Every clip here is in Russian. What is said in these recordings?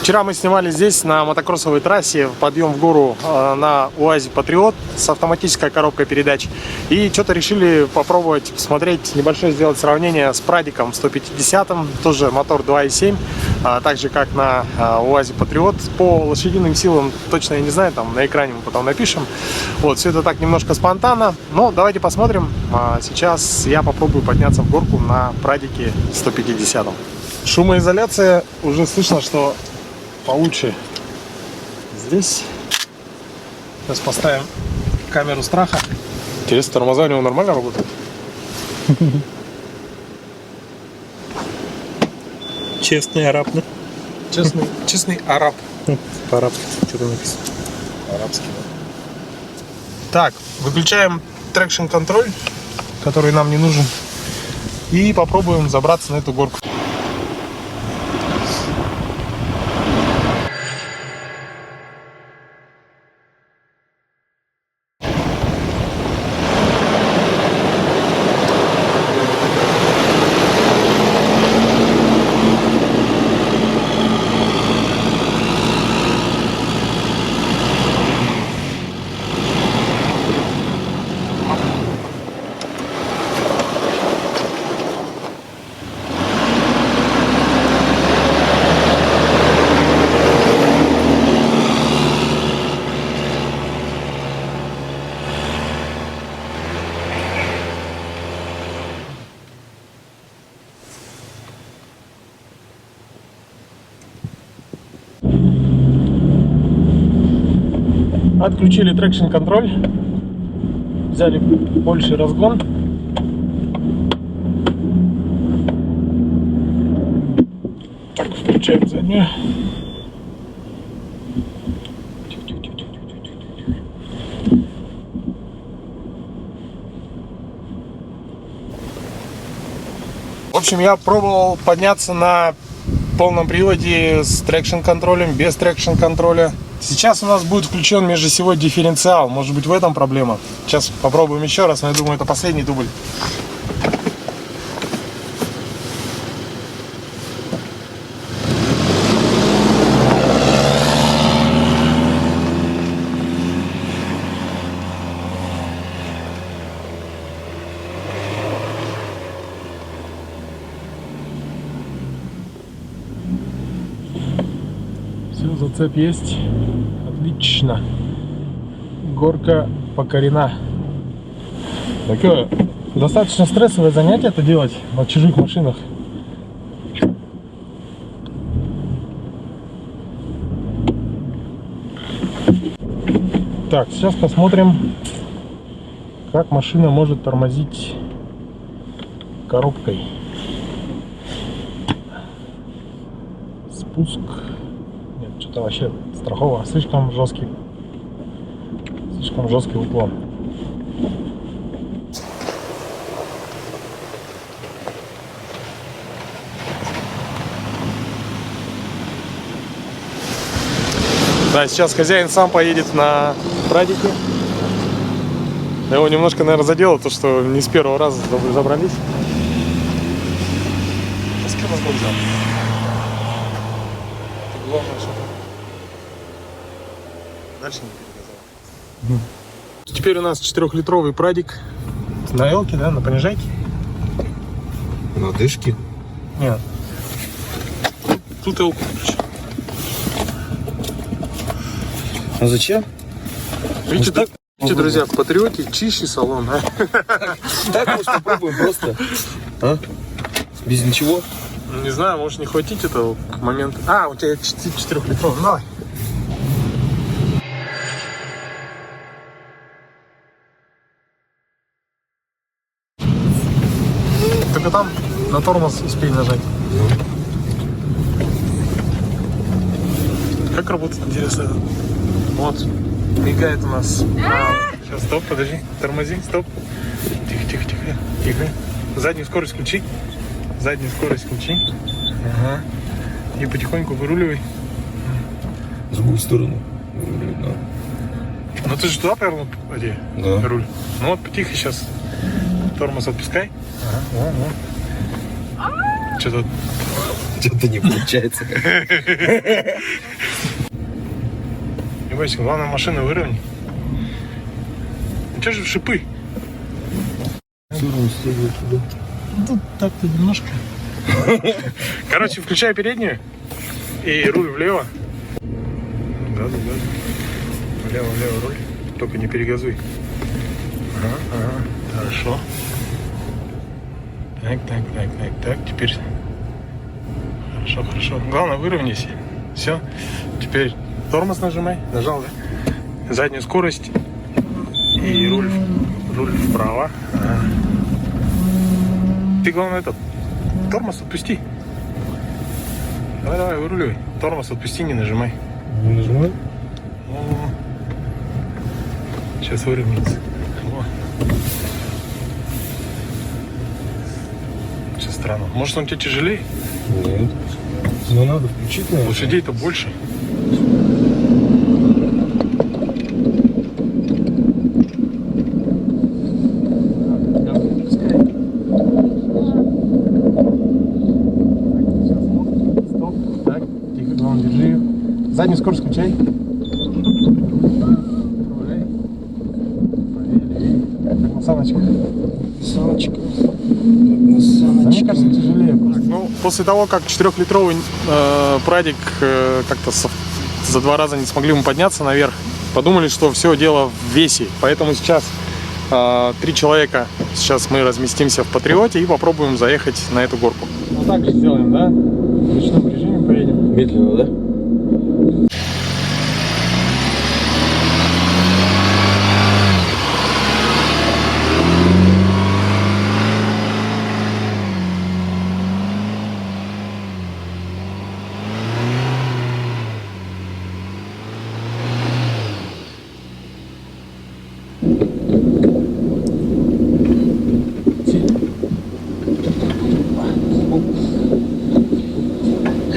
Вчера мы снимали здесь на мотокроссовой трассе подъем в гору на УАЗе Патриот с автоматической коробкой передач. И что-то решили попробовать посмотреть, небольшое сделать сравнение с Прадиком 150-м, тоже мотор 2.7, так же как на УАЗе Патриот. По лошадиным силам точно я не знаю, там на экране мы потом напишем. Вот, все это так немножко спонтанно, но давайте посмотрим. Сейчас я попробую подняться в горку на Прадике 150-м. Шумоизоляция, уже слышно, что получше здесь. Сейчас поставим камеру страха. Интересно, тормоза у него нормально работают? Честный араб, да? Честный араб. По-арабски что-то написано. Арабский. Так, выключаем трекшн контроль, который нам не нужен. И попробуем забраться на эту горку. Отключили трекшн контроль, взяли больше разгон. Так, включаем заднюю. В общем, я пробовал подняться на полном приводе с трекшн контролем, без трекшн контроля. Сейчас у нас будет включен межосевой дифференциал. Может быть, в этом проблема. Сейчас попробуем еще раз, но я думаю, это последний дубль. Все, зацеп есть. Отлично. Горка покорена. Такое достаточно стрессовое занятие это делать на чужих машинах. Так, сейчас посмотрим, как машина может тормозить коробкой. Спуск. Нет, что-то вообще страхово. Слишком жесткий уклон. Да, сейчас хозяин сам поедет на Прадике. Его немножко, наверное, задело то, что не с первого раза забрались. А с кем разгон взял? Главное, что дальше не переказал. Теперь у нас 4-литровый Прадик на элке, да, на понижайке. На дышке? Нет. Тут элку включу. А зачем? Видите, так, видите, друзья, в Патриоте чище салон, а? Так, может, попробуем просто. А? Без ничего? Не знаю, может не хватить этого момента. А, у тебя 4-литровый, давай. Только там на тормоз успей нажать. Как работает, интересно? Вот, мигает у нас. Сейчас, стоп, подожди, тормози, стоп. Тихо. Заднюю скорость включи. Ага. И потихоньку выруливай. В другую сторону. Да. Ну ты же туда повернул, Да. руль. Ну вот, тихо сейчас. Тормоз отпускай. Ага. Что-то Что-то не получается. Не бойся, главное машину выровнять. Ну что же шипы? Тут так-то немножко. Короче, включай переднюю и руль влево. Газу. Влево руль. Только не перегазуй. Ага, хорошо. Так, теперь. Хорошо. Главное, выровняйся. Все. Теперь тормоз нажимай. Нажал, да? Заднюю скорость. И руль вправо. Ага. Ты, главное, тормоз отпусти. Давай, выруливай. Тормоз отпусти, не нажимай. Не нажимай? Сейчас выровняется. Все странно. Может, он тебе тяжелее? Нет. Но надо включить, наверное. Лошадей-то больше. Стоп. Так, тихо, главное, держи ее. Заднюю скорость включай. Саночка. Мне кажется, тяжелее. Ну, после того, как 4-литровый прадик как-то за 2 раза не смогли мы подняться наверх, подумали, что все дело в весе. Поэтому сейчас 3 человека, сейчас мы разместимся в Патриоте и попробуем заехать на эту горку. Вот так же сделаем, да? В ручном режиме поедем. Медленно, да?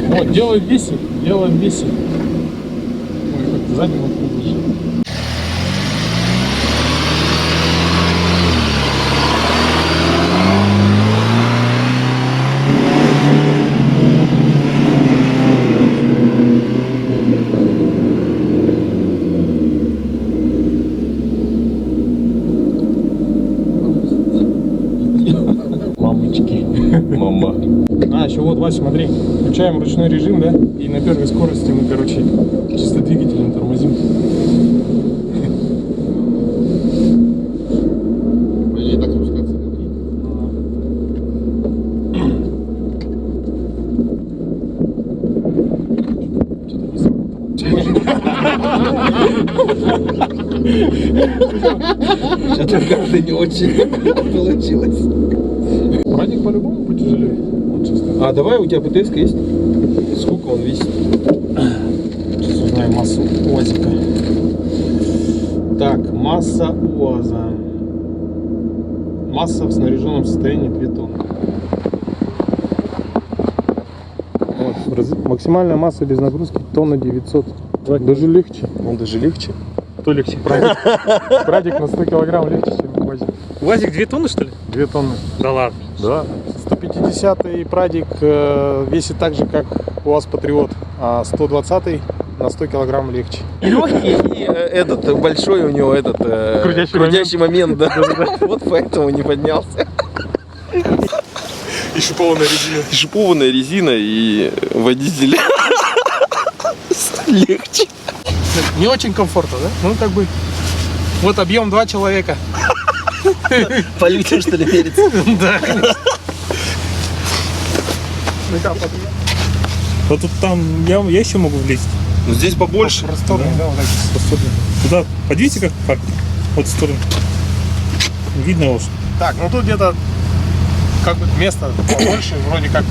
Вот, делаем весе. Ой, как-то задним вот выложил. Мама. Еще вот, Вася, смотри, включаем ручной режим, да, и на первой скорости мы, короче, чисто двигателем тормозим. Я так спускаться. Что-то как-то не очень получилось. Прадик по-любому потяжелее. А давай, у тебя ПТС есть? Сколько он весит? Сейчас узнаем массу УАЗика. Так, масса УАЗа. Масса в снаряженном состоянии 2 тонны. Вот, максимальная масса без нагрузки 1900. Даже легче. Он даже легче. Кто легче? Прадик на 100 килограмм легче, чем УАЗик. УАЗик 2 тонны, что ли? 2 тонны. Да ладно. Да. 150-й прадик весит так же, как УАЗ Патриот, а 120-й на 100 килограмм легче. Легкий и этот большой у него этот крутящий момент, да. Вот поэтому не поднялся. И шипованная резина. И шипованная резина, и водитель легче. Не очень комфортно, да? Ну, как бы, вот объем 2 человека. По людям, что ли, мерится? Да. Вот тут там я еще могу влезть. Ну здесь побольше. Просторно, да, вот так способен. Туда подвиньте как? Вот в сторону. Видно уж. Так, ну тут где-то как бы место побольше, вроде как.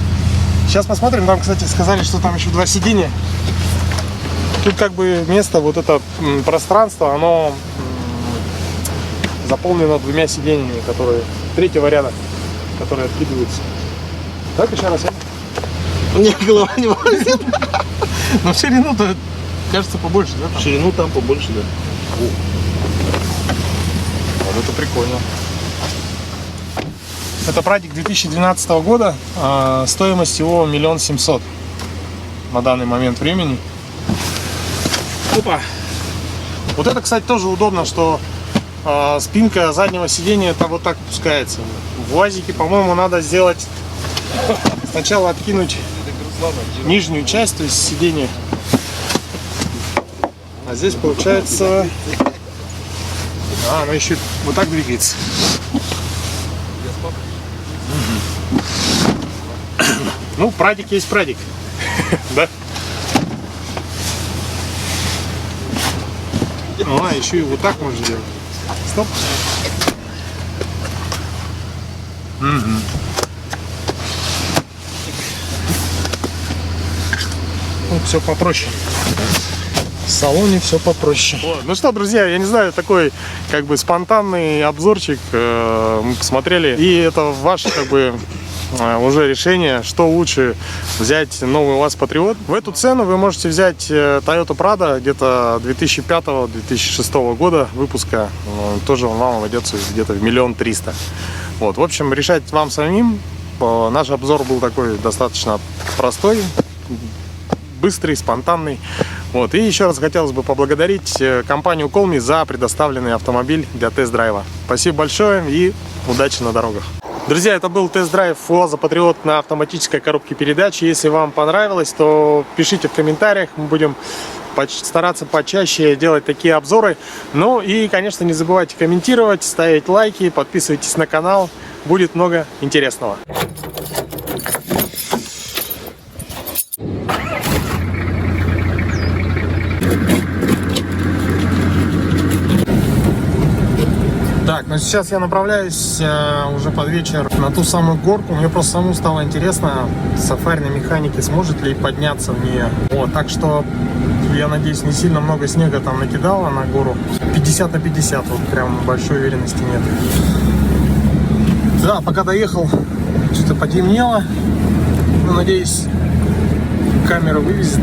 Сейчас посмотрим, там, кстати, сказали, что там еще 2 сиденья. Тут как бы место, вот это пространство, оно заполнено 2 сиденьями, которые 3-го ряда, которые откидываются. Так, еще раз. Мне голова не влазит. Но в ширину-то, кажется, побольше, да? Там? В ширину там побольше, да. Вот это прикольно. Это прадик 2012 года, стоимость его 1 700 000 на данный момент времени. Опа! Вот это, кстати, тоже удобно, что спинка заднего сидения это вот так опускается. В УАЗике, по-моему, надо сделать сначала откинуть нижнюю часть, то есть сиденье. А здесь получается, она еще вот так двигается. Ну, прадик есть прадик, да? А, еще и вот так можно сделать. Стоп. Ну, все попроще. В салоне все попроще. Вот. Ну что, друзья, я не знаю, такой как бы спонтанный обзорчик мы посмотрели. И это ваше как бы уже решение, что лучше взять новый УАЗ Патриот. В эту цену вы можете взять Toyota Prado где-то 2005-2006 года выпуска. Тоже он вам обойдется где-то в 1 300 000. Вот, в общем, решать вам самим. Наш обзор был такой достаточно простой, быстрый, спонтанный. Вот. И еще раз хотелось бы поблагодарить компанию Call Me за предоставленный автомобиль для тест-драйва. Спасибо большое и удачи на дорогах. Друзья, это был тест-драйв УАЗа Патриот на автоматической коробке передач. Если вам понравилось, то пишите в комментариях. Мы будем стараться почаще делать такие обзоры. Ну и, конечно, не забывайте комментировать, ставить лайки, подписывайтесь на канал. Будет много интересного. Так, ну сейчас я направляюсь уже под вечер на ту самую горку. Мне просто самому стало интересно, Safari на механике сможет ли подняться в нее. Вот, так что я надеюсь, не сильно много снега там накидало на гору. 50 на 50, вот прям большой уверенности нет. Да, пока доехал, что-то потемнело. Ну, надеюсь, камера вывезет.